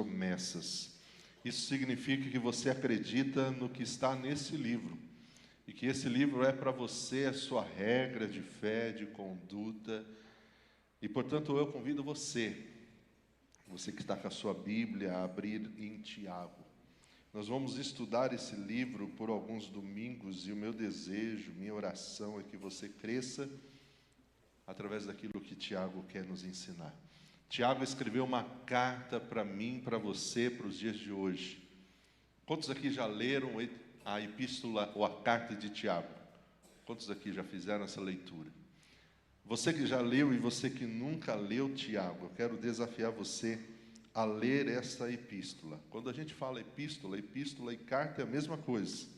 promessas. Isso significa que você acredita no que está nesse livro, e que esse livro é para você a sua regra de fé, de conduta. E, portanto, eu convido você que está com a sua Bíblia, a abrir em Tiago. Nós vamos estudar esse livro por alguns domingos, e o meu desejo, minha oração é que você cresça através daquilo que Tiago quer nos ensinar. Tiago escreveu uma carta para mim, para você, para os dias de hoje. Quantos aqui já leram a epístola ou a carta de Tiago? Quantos aqui já fizeram essa leitura? Você que já leu e você que nunca leu Tiago, eu quero desafiar você a ler essa epístola. Quando a gente fala epístola e carta é a mesma coisa.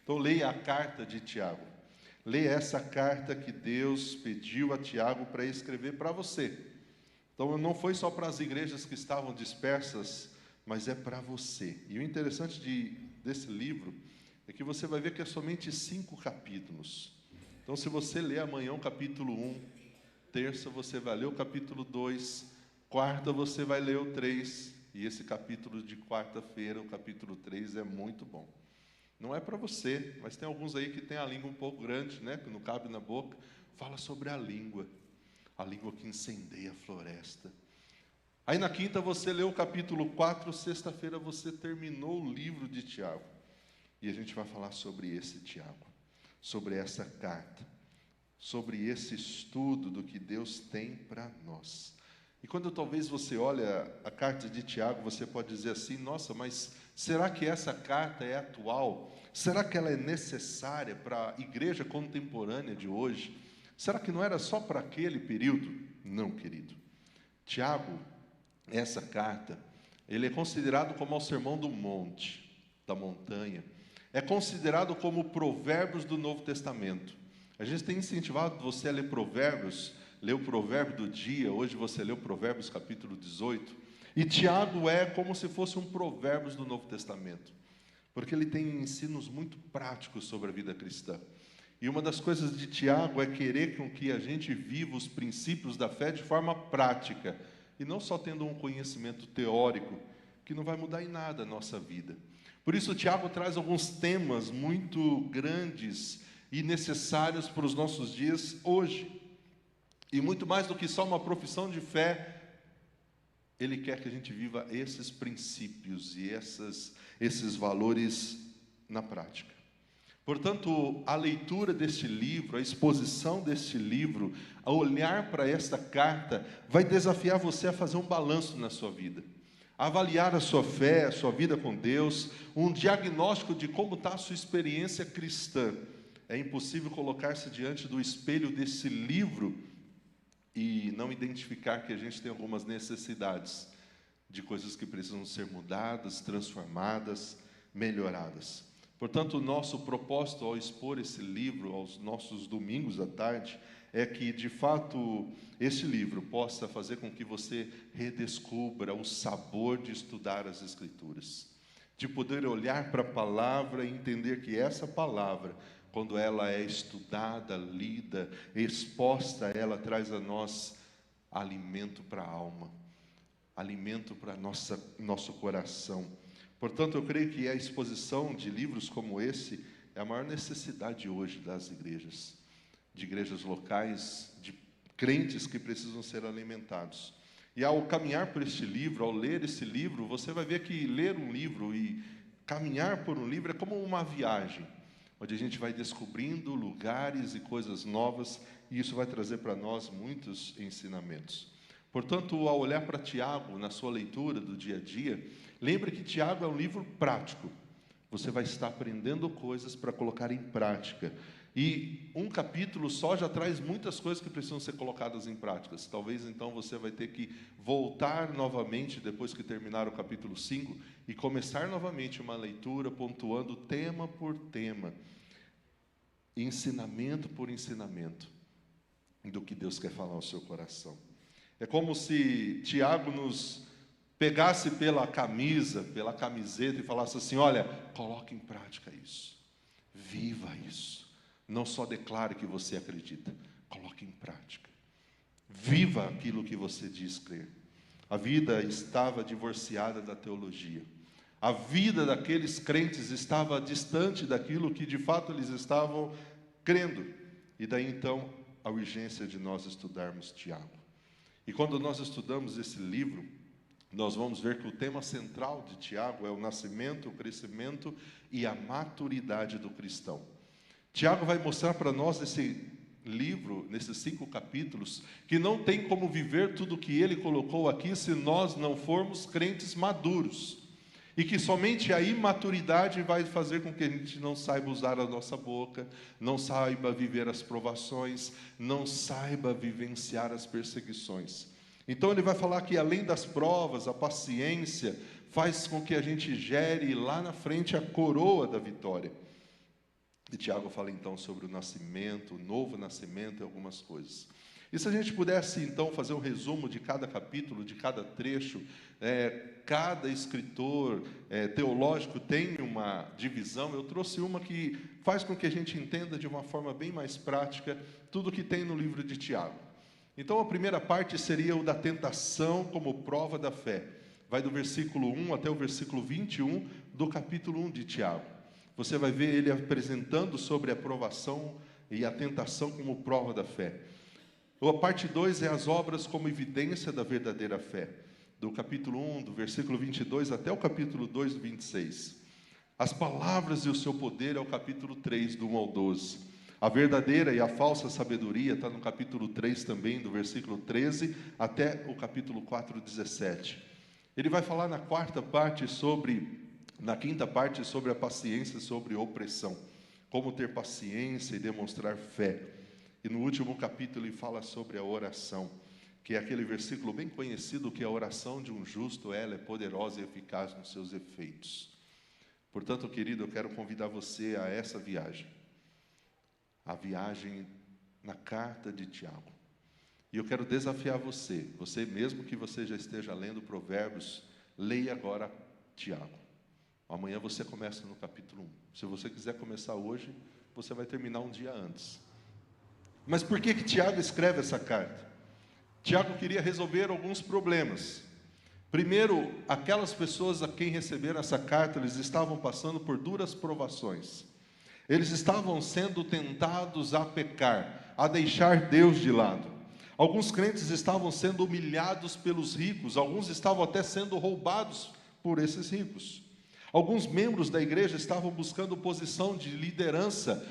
Então leia a carta de Tiago. Leia essa carta que Deus pediu a Tiago para escrever para você. Então não foi só para as igrejas que estavam dispersas, mas é para você. E o interessante desse livro é que você vai ver que é somente 5 capítulos. Então se você ler amanhã o capítulo 1, terça você vai ler o capítulo 2, quarta você vai ler o 3, e esse capítulo de quarta-feira, o capítulo 3, é muito bom. Não é para você, mas tem alguns aí que tem a língua um pouco grande, né, que não cabe na boca. Fala sobre a língua que incendeia a floresta. Aí na quinta você leu o capítulo 4, sexta-feira você terminou o livro de Tiago. E a gente vai falar sobre esse Tiago, sobre essa carta, sobre esse estudo do que Deus tem para nós. E quando talvez você olha a carta de Tiago, você pode dizer assim: nossa, mas será que essa carta é atual? Será que ela é necessária para a igreja contemporânea de hoje? Será que não era só para aquele período? Não, querido. Tiago, essa carta, ele é considerado como o sermão do monte, da montanha. É considerado como provérbios do Novo Testamento. A gente tem incentivado você a ler provérbios, ler o provérbio do dia. Hoje você leu Provérbios capítulo 18. E Tiago é como se fosse um provérbios do Novo Testamento, porque ele tem ensinos muito práticos sobre a vida cristã. E uma das coisas de Tiago é querer com que a gente viva os princípios da fé de forma prática, e não só tendo um conhecimento teórico, que não vai mudar em nada a nossa vida. Por isso Tiago traz alguns temas muito grandes e necessários para os nossos dias hoje. E muito mais do que só uma profissão de fé, ele quer que a gente viva esses princípios e esses valores na prática. Portanto, a leitura deste livro, a exposição deste livro, a olhar para esta carta, vai desafiar você a fazer um balanço na sua vida, a avaliar a sua fé, a sua vida com Deus, um diagnóstico de como está a sua experiência cristã. É impossível colocar-se diante do espelho desse livro e não identificar que a gente tem algumas necessidades de coisas que precisam ser mudadas, transformadas, melhoradas. Portanto, o nosso propósito ao expor esse livro aos nossos domingos à tarde é que, de fato, esse livro possa fazer com que você redescubra o sabor de estudar as Escrituras, de poder olhar para a palavra e entender que essa palavra, quando ela é estudada, lida, exposta, ela traz a nós alimento para a alma, alimento para nosso coração. Portanto, eu creio que a exposição de livros como esse é a maior necessidade hoje das igrejas, de igrejas locais, de crentes que precisam ser alimentados. E ao caminhar por este livro, ao ler esse livro, você vai ver que ler um livro e caminhar por um livro é como uma viagem, onde a gente vai descobrindo lugares e coisas novas, e isso vai trazer para nós muitos ensinamentos. Portanto, ao olhar para Tiago, na sua leitura do dia a dia, lembre que Tiago é um livro prático. Você vai estar aprendendo coisas para colocar em prática. E um capítulo só já traz muitas coisas que precisam ser colocadas em práticas. Talvez então você vai ter que voltar novamente, depois que terminar o capítulo 5, e começar novamente uma leitura, pontuando tema por tema, ensinamento por ensinamento, do que Deus quer falar ao seu coração. É como se Tiago nos pegasse pela camisa, pela camiseta e falasse assim: olha, coloque em prática isso, viva isso, não só declare que você acredita, coloque em prática, viva aquilo que você diz crer. A vida estava divorciada da teologia. A vida daqueles crentes estava distante daquilo que de fato eles estavam crendo. E daí então a urgência de nós estudarmos Tiago. E quando nós estudamos esse livro, nós vamos ver que o tema central de Tiago é o nascimento, o crescimento e a maturidade do cristão. Tiago vai mostrar para nós nesse livro, nesses 5 capítulos, que não tem como viver tudo o que ele colocou aqui se nós não formos crentes maduros. E que somente a imaturidade vai fazer com que a gente não saiba usar a nossa boca, não saiba viver as provações, não saiba vivenciar as perseguições. Então ele vai falar que além das provas, a paciência faz com que a gente gere lá na frente a coroa da vitória. E Tiago fala então sobre o nascimento, o novo nascimento e algumas coisas. E se a gente pudesse então fazer um resumo de cada capítulo, de cada trecho, cada escritor teológico tem uma divisão. Eu trouxe uma que faz com que a gente entenda de uma forma bem mais prática tudo o que tem no livro de Tiago. Então a primeira parte seria o da tentação como prova da fé. Vai do versículo 1 até o versículo 21 do capítulo 1 de Tiago. Você vai ver ele apresentando sobre a provação e a tentação como prova da fé. A parte 2 é as obras como evidência da verdadeira fé. Do capítulo 1, do versículo 22 até o capítulo 2, do 26. As palavras e o seu poder é o capítulo 3, do 1 ao 12. A verdadeira e a falsa sabedoria está no capítulo 3 também, do versículo 13 até o capítulo 4, 17. Ele vai falar na quinta parte sobre a paciência, sobre a opressão. Como ter paciência e demonstrar fé. E no último capítulo ele fala sobre a oração, que é aquele versículo bem conhecido, que a oração de um justo, ela é poderosa e eficaz nos seus efeitos. Portanto, querido, eu quero convidar você a essa viagem. A viagem na carta de Tiago. E eu quero desafiar você mesmo que você já esteja lendo Provérbios, leia agora Tiago. Amanhã você começa no capítulo 1. Se você quiser começar hoje, você vai terminar um dia antes. Mas por que Tiago escreve essa carta? Tiago queria resolver alguns problemas. Primeiro, aquelas pessoas a quem receberam essa carta, eles estavam passando por duras provações. Eles estavam sendo tentados a pecar, a deixar Deus de lado. Alguns crentes estavam sendo humilhados pelos ricos, alguns estavam até sendo roubados por esses ricos. Alguns membros da igreja estavam buscando posição de liderança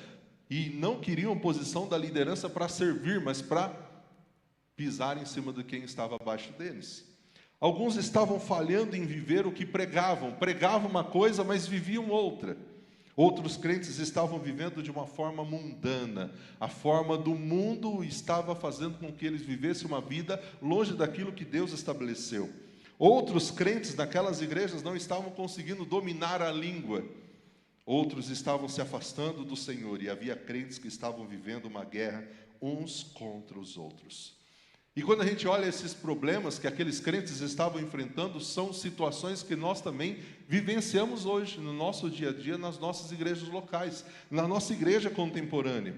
e não queriam posição da liderança para servir, mas para pisar em cima de quem estava abaixo deles. Alguns estavam falhando em viver o que pregavam uma coisa, mas viviam outra. Outros crentes estavam vivendo de uma forma mundana. A forma do mundo estava fazendo com que eles vivessem uma vida longe daquilo que Deus estabeleceu. Outros crentes naquelas igrejas não estavam conseguindo dominar a língua. Outros estavam se afastando do Senhor. E havia crentes que estavam vivendo uma guerra uns contra os outros. E quando a gente olha esses problemas que aqueles crentes estavam enfrentando, são situações que nós também vivenciamos hoje, no nosso dia a dia, nas nossas igrejas locais, na nossa igreja contemporânea.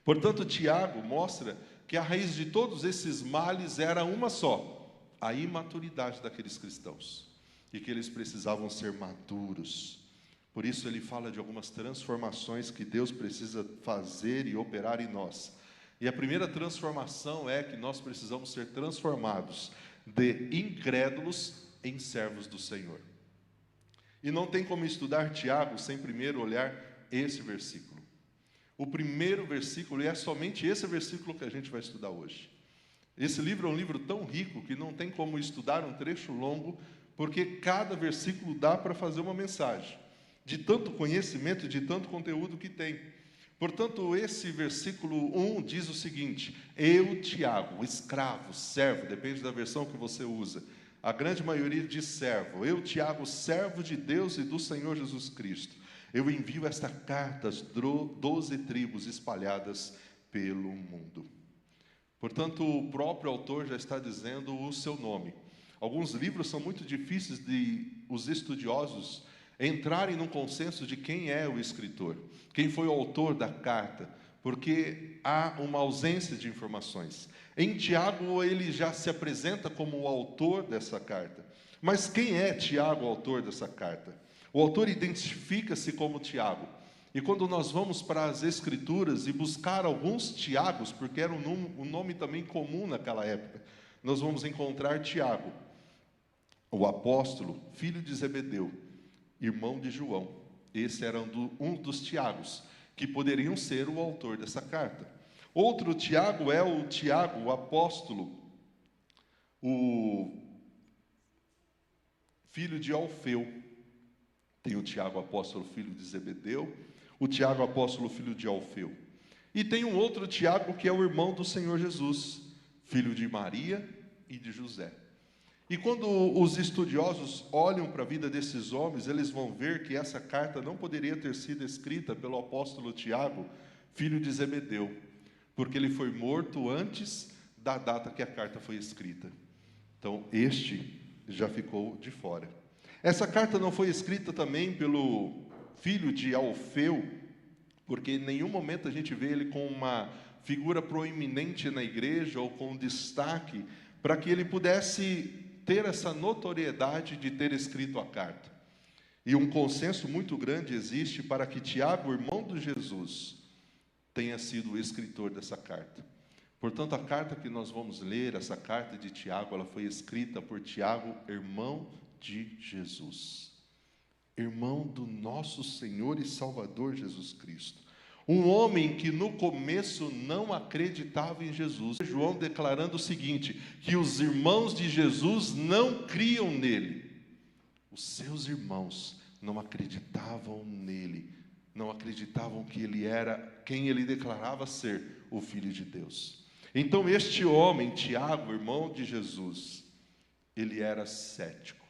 Portanto, Tiago mostra que a raiz de todos esses males era uma só: a imaturidade daqueles cristãos, e que eles precisavam ser maduros. Por isso ele fala de algumas transformações que Deus precisa fazer e operar em nós. E a primeira transformação é que nós precisamos ser transformados de incrédulos em servos do Senhor. E não tem como estudar Tiago sem primeiro olhar esse versículo. O primeiro versículo, e é somente esse versículo que a gente vai estudar hoje. Esse livro é um livro tão rico que não tem como estudar um trecho longo, porque cada versículo dá para fazer uma mensagem, de tanto conhecimento, de tanto conteúdo que tem. Portanto, esse versículo 1 diz o seguinte: eu, Tiago, escravo, servo, depende da versão que você usa. A grande maioria diz servo. Eu, Tiago, servo de Deus e do Senhor Jesus Cristo. Eu envio esta carta às 12 tribos espalhadas pelo mundo. Portanto, o próprio autor já está dizendo o seu nome. Alguns livros são muito difíceis de os estudiosos entrarem num consenso de quem é o escritor, quem foi o autor da carta, porque há uma ausência de informações. Em Tiago, ele já se apresenta como o autor dessa carta. Mas quem é Tiago, o autor dessa carta? O autor identifica-se como Tiago. E quando nós vamos para as Escrituras e buscar alguns Tiagos, porque era um nome também comum naquela época, nós vamos encontrar Tiago, o apóstolo, filho de Zebedeu, irmão de João. Esse era um dos Tiagos, que poderiam ser o autor dessa carta. Outro Tiago é o Tiago, o apóstolo, o filho de Alfeu. Tem o Tiago, apóstolo, filho de Zebedeu, o Tiago, apóstolo, filho de Alfeu. E tem um outro Tiago, que é o irmão do Senhor Jesus, filho de Maria e de José. E quando os estudiosos olham para a vida desses homens, eles vão ver que essa carta não poderia ter sido escrita pelo apóstolo Tiago, filho de Zebedeu, porque ele foi morto antes da data que a carta foi escrita. Então, este já ficou de fora. Essa carta não foi escrita também pelo filho de Alfeu, porque em nenhum momento a gente vê ele com uma figura proeminente na igreja ou com destaque para que ele pudesse ter essa notoriedade de ter escrito a carta. E um consenso muito grande existe para que Tiago, irmão de Jesus, tenha sido o escritor dessa carta. Portanto, a carta que nós vamos ler, essa carta de Tiago, ela foi escrita por Tiago, irmão de Jesus. Irmão do nosso Senhor e Salvador Jesus Cristo. Um homem que no começo não acreditava em Jesus. João declarando o seguinte, que os irmãos de Jesus não criam nele. Os seus irmãos não acreditavam nele, não acreditavam que ele era quem ele declarava ser, o Filho de Deus. Então este homem, Tiago, irmão de Jesus, ele era cético.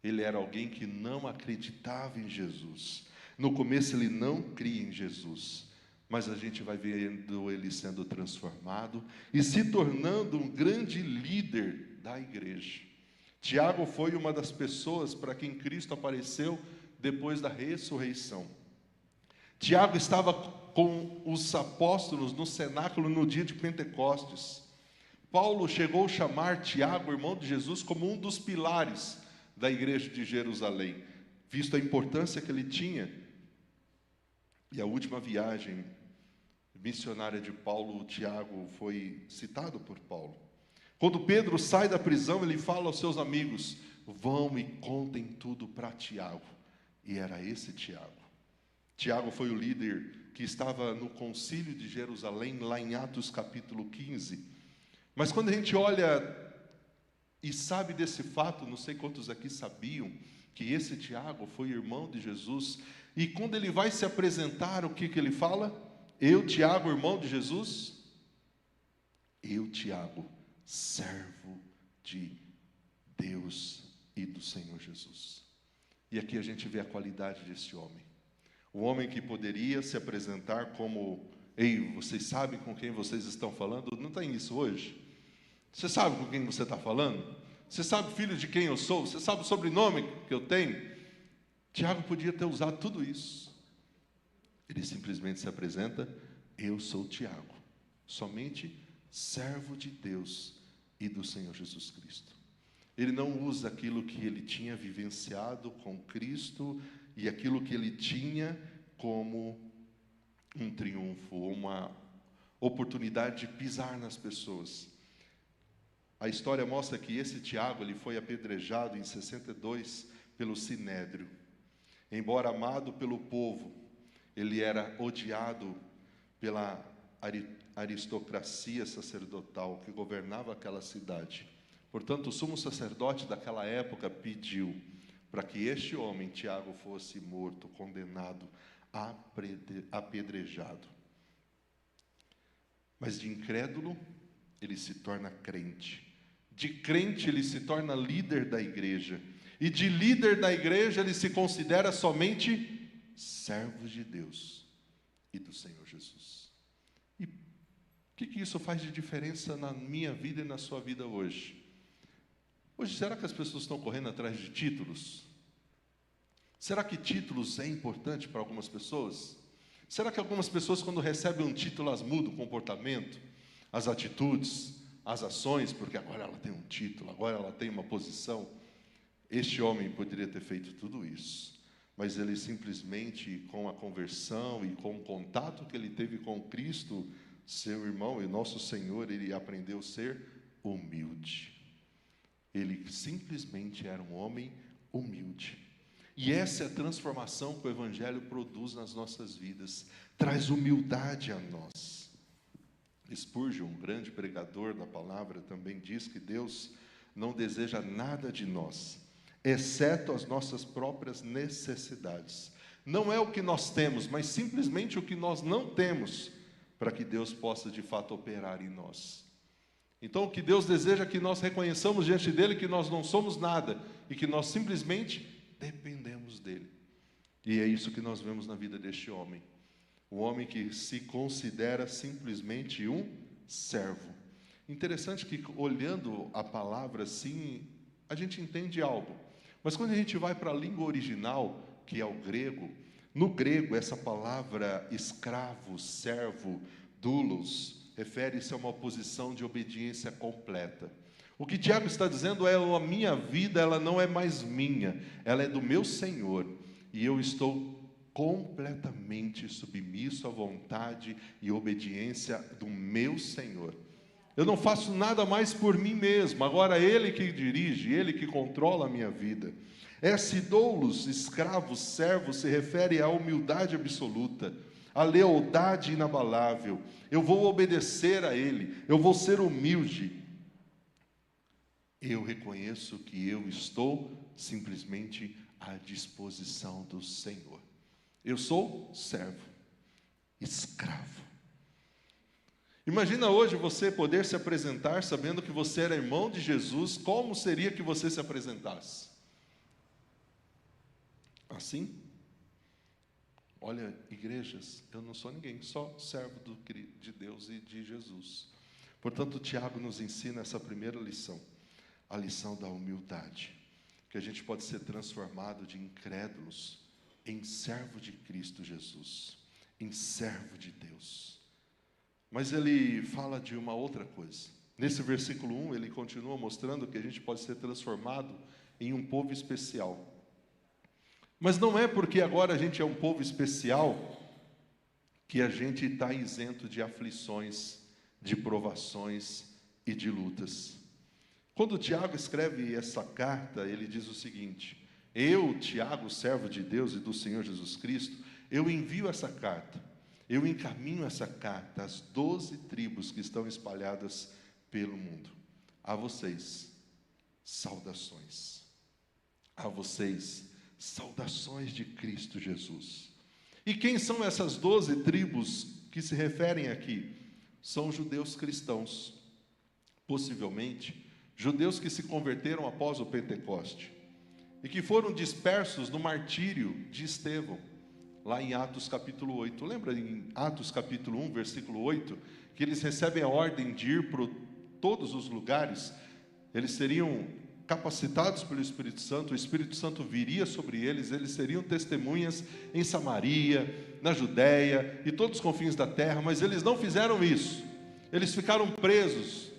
Ele era alguém que não acreditava em Jesus. No começo ele não cria em Jesus, mas a gente vai vendo ele sendo transformado e se tornando um grande líder da igreja. Tiago foi uma das pessoas para quem Cristo apareceu depois da ressurreição. Tiago estava com os apóstolos no cenáculo no dia de Pentecostes. Paulo chegou a chamar Tiago, irmão de Jesus, como um dos pilares da igreja de Jerusalém, visto a importância que ele tinha. E a última viagem missionária de Paulo, Tiago, foi citado por Paulo. Quando Pedro sai da prisão, ele fala aos seus amigos, vão e contem tudo para Tiago. E era esse Tiago. Tiago foi o líder que estava no concílio de Jerusalém, lá em Atos capítulo 15. Mas quando a gente olha e sabe desse fato, não sei quantos aqui sabiam, que esse Tiago foi irmão de Jesus, e quando ele vai se apresentar, o que ele fala? Eu, Tiago, irmão de Jesus? Eu, Tiago, servo de Deus e do Senhor Jesus. E aqui a gente vê a qualidade desse homem. O homem que poderia se apresentar como, ei, vocês sabem com quem vocês estão falando? Não tem isso hoje? Você sabe com quem você está falando? Você sabe filho de quem eu sou? Você sabe o sobrenome que eu tenho? Tiago podia ter usado tudo isso. Ele simplesmente se apresenta, eu sou Tiago, somente servo de Deus e do Senhor Jesus Cristo. Ele não usa aquilo que ele tinha vivenciado com Cristo e aquilo que ele tinha como um triunfo, uma oportunidade de pisar nas pessoas. A história mostra que esse Tiago, ele foi apedrejado em 62 pelo Sinédrio. Embora amado pelo povo, ele era odiado pela aristocracia sacerdotal que governava aquela cidade. Portanto, o sumo sacerdote daquela época pediu para que este homem, Tiago, fosse morto, condenado, apedrejado. Mas de incrédulo, ele se torna crente. De crente, ele se torna líder da igreja. E de líder da igreja, ele se considera somente servo de Deus e do Senhor Jesus. E o que isso faz de diferença na minha vida e na sua vida hoje? Hoje, será que as pessoas estão correndo atrás de títulos? Será que títulos é importante para algumas pessoas? Será que algumas pessoas, quando recebem um título, elas mudam o comportamento, as atitudes, as ações, porque agora ela tem um título, agora ela tem uma posição. Este homem poderia ter feito tudo isso, mas ele simplesmente, com a conversão e com o contato que ele teve com Cristo, seu irmão e nosso Senhor, ele aprendeu a ser humilde. Ele simplesmente era um homem humilde. E essa é a transformação que o Evangelho produz nas nossas vidas, traz humildade a nós. Spurgeon, um grande pregador da palavra, também diz que Deus não deseja nada de nós, exceto as nossas próprias necessidades. Não é o que nós temos, mas simplesmente o que nós não temos, para que Deus possa de fato operar em nós. Então o que Deus deseja é que nós reconheçamos diante dEle que nós não somos nada, e que nós simplesmente dependemos dEle. E é isso que nós vemos na vida deste homem. Um homem que se considera simplesmente um servo. Interessante que, olhando a palavra assim, a gente entende algo. Mas quando a gente vai para a língua original, que é o grego, no grego essa palavra escravo, servo, doulos, refere-se a uma posição de obediência completa. O que Tiago está dizendo é: a minha vida, ela não é mais minha, ela é do meu Senhor, e eu estou completamente submisso à vontade e obediência do meu Senhor. Eu não faço nada mais por mim mesmo, agora Ele que dirige, Ele que controla a minha vida. Esse doulos, escravo, servo, se refere à humildade absoluta, à lealdade inabalável. Eu vou obedecer a Ele, eu vou ser humilde. Eu reconheço que eu estou simplesmente à disposição do Senhor. Eu sou servo, escravo. Imagina hoje você poder se apresentar sabendo que você era irmão de Jesus. Como seria que você se apresentasse? Assim? Olha, igrejas, eu não sou ninguém, só servo de Deus e de Jesus. Portanto, Tiago nos ensina essa primeira lição, a lição da humildade, que a gente pode ser transformado de incrédulos em servo de Cristo Jesus, em servo de Deus. Mas ele fala de uma outra coisa. Nesse versículo 1, ele continua mostrando que a gente pode ser transformado em um povo especial. Mas não é porque agora a gente é um povo especial que a gente está isento de aflições, de provações e de lutas. Quando Tiago escreve essa carta, ele diz o seguinte: eu, Tiago, servo de Deus e do Senhor Jesus Cristo, eu envio essa carta, eu encaminho essa carta às 12 tribos que estão espalhadas pelo mundo. A vocês, saudações. A vocês, saudações de Cristo Jesus. E quem são essas 12 tribos que se referem aqui? São judeus cristãos, possivelmente judeus que se converteram após o Pentecoste e que foram dispersos no martírio de Estevão, lá em Atos capítulo 8. Lembra em Atos capítulo 1, versículo 8, que eles recebem a ordem de ir para todos os lugares? Eles seriam capacitados pelo Espírito Santo, o Espírito Santo viria sobre eles, eles seriam testemunhas em Samaria, na Judéia e todos os confins da terra, mas eles não fizeram isso. Eles ficaram presos,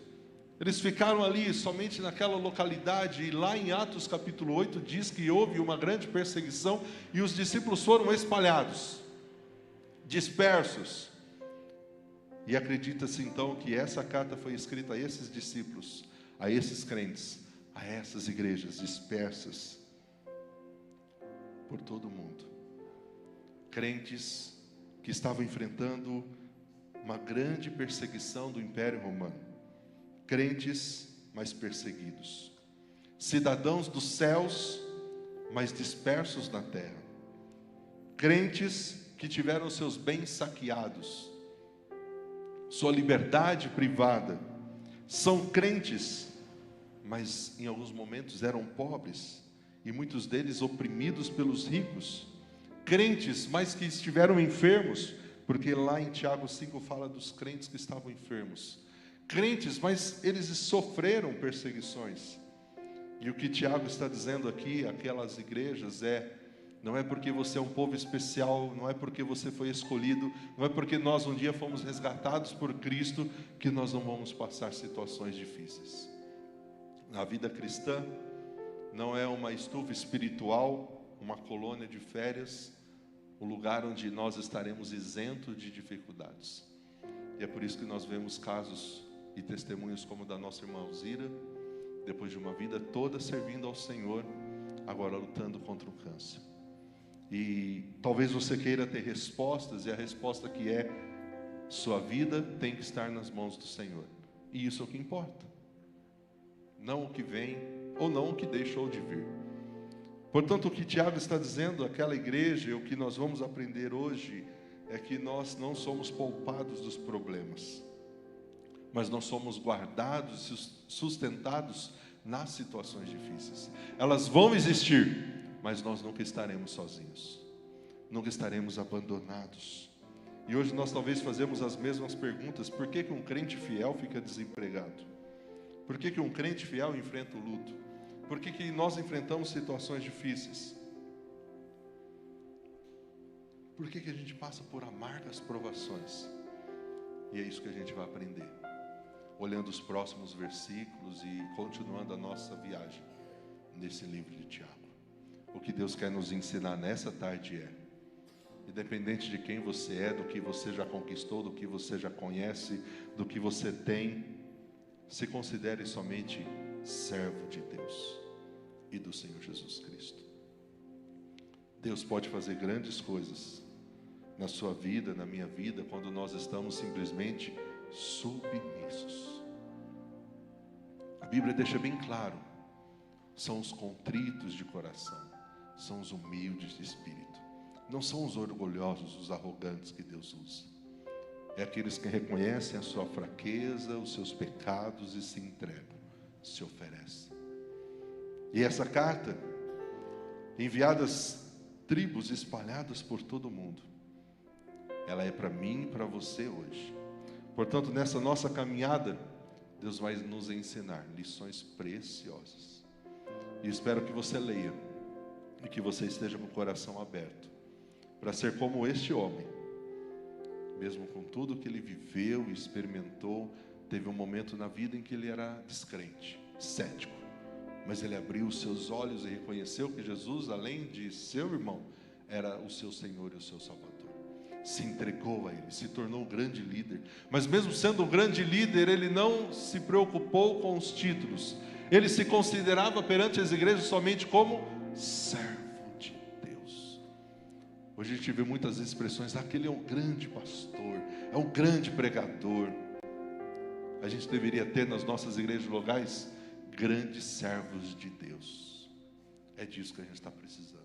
eles ficaram ali somente naquela localidade, e lá em Atos capítulo 8 diz que houve uma grande perseguição e os discípulos foram espalhados, dispersos. E acredita-se então que essa carta foi escrita a esses discípulos, a esses crentes, a essas igrejas dispersas por todo o mundo. Crentes que estavam enfrentando uma grande perseguição do Império Romano. Crentes, mas perseguidos. Cidadãos dos céus, mas dispersos na terra. Crentes que tiveram seus bens saqueados, sua liberdade privada. São crentes, mas em alguns momentos eram pobres, e muitos deles oprimidos pelos ricos. Crentes, mas que estiveram enfermos, porque lá em Tiago 5 fala dos crentes que estavam enfermos. Crentes, mas eles sofreram perseguições. E o que Tiago está dizendo aqui, aquelas igrejas, é: Não é porque você é um povo especial, não é porque você foi escolhido, não é porque nós um dia fomos resgatados por Cristo, que nós não vamos passar situações difíceis. A vida cristã não é uma estufa espiritual, uma colônia de férias, um lugar onde nós estaremos isentos de dificuldades. E é por isso que nós vemos casos e testemunhos como o da nossa irmã Alzira, depois de uma vida toda servindo ao Senhor, agora lutando contra o câncer. E talvez você queira ter respostas, e a resposta que é: sua vida tem que estar nas mãos do Senhor. E isso é o que importa. Não o que vem, ou não o que deixou de vir. Portanto, o que Tiago está dizendo àquela igreja, e o que nós vamos aprender hoje, é que nós não somos poupados dos problemas, mas nós somos guardados e sustentados nas situações difíceis. Elas vão existir, mas nós nunca estaremos sozinhos, nunca estaremos abandonados. E hoje nós talvez fazemos as mesmas perguntas: por que um crente fiel fica desempregado? Por que um crente fiel enfrenta o luto? Por que nós enfrentamos situações difíceis? Por que a gente passa por amargas provações? E é isso que a gente vai aprender, olhando os próximos versículos e continuando a nossa viagem nesse livro de Tiago. O que Deus quer nos ensinar nessa tarde é: independente de quem você é, do que você já conquistou, do que você já conhece, do que você tem, se considere somente servo de Deus e do Senhor Jesus Cristo. Deus pode fazer grandes coisas na sua vida, na minha vida, quando nós estamos simplesmente submissos. A Bíblia deixa bem claro: são os contritos de coração, são os humildes de espírito, não são os orgulhosos, os arrogantes que Deus usa. É aqueles que reconhecem a sua fraqueza, os seus pecados e se entregam, se oferecem. E essa carta, enviada às tribos espalhadas por todo o mundo, ela é para mim e para você hoje. Portanto, nessa nossa caminhada, Deus vai nos ensinar lições preciosas. E espero que você leia e que você esteja com o coração aberto para ser como este homem. Mesmo com tudo que ele viveu e experimentou, teve um momento na vida em que ele era descrente, cético. Mas ele abriu os seus olhos e reconheceu que Jesus, além de seu irmão, era o seu Senhor e o seu Salvador. Se entregou a Ele, se tornou um grande líder. Mas mesmo sendo um grande líder, ele não se preocupou com os títulos. Ele se considerava perante as igrejas somente como servo de Deus. Hoje a gente vê muitas expressões: aquele é um grande pastor, é um grande pregador. A gente deveria ter nas nossas igrejas locais grandes servos de Deus. É disso que a gente está precisando,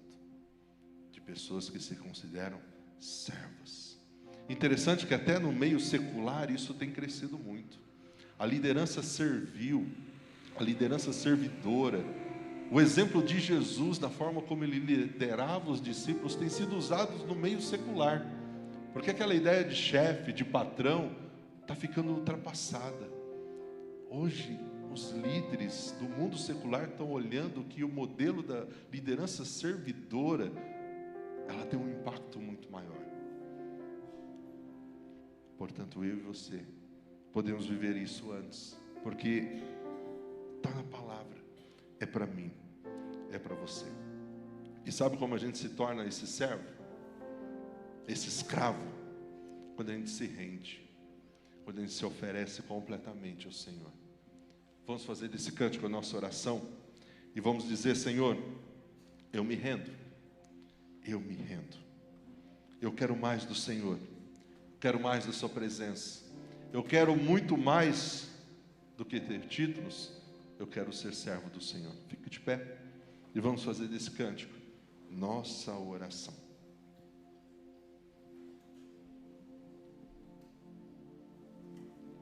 de pessoas que se consideram servas. Interessante que até no meio secular isso tem crescido muito. A liderança servil, a liderança servidora, o exemplo de Jesus na forma como ele liderava os discípulos tem sido usado no meio secular, porque aquela ideia de chefe, de patrão, está ficando ultrapassada. Hoje os líderes do mundo secular estão olhando que o modelo da liderança servidora, ela tem um impacto muito maior. Portanto, eu e você podemos viver isso antes, porque está na palavra, é para mim, é para você. E sabe como a gente se torna esse servo, esse escravo? Quando a gente se rende, quando a gente se oferece completamente ao Senhor. Vamos fazer desse cântico a nossa oração e vamos dizer: Senhor, eu me rendo, eu me rendo. Eu quero mais do Senhor, quero mais da sua presença. Eu quero muito mais do que ter títulos, eu quero ser servo do Senhor. Fique de pé e vamos fazer desse cântico nossa oração.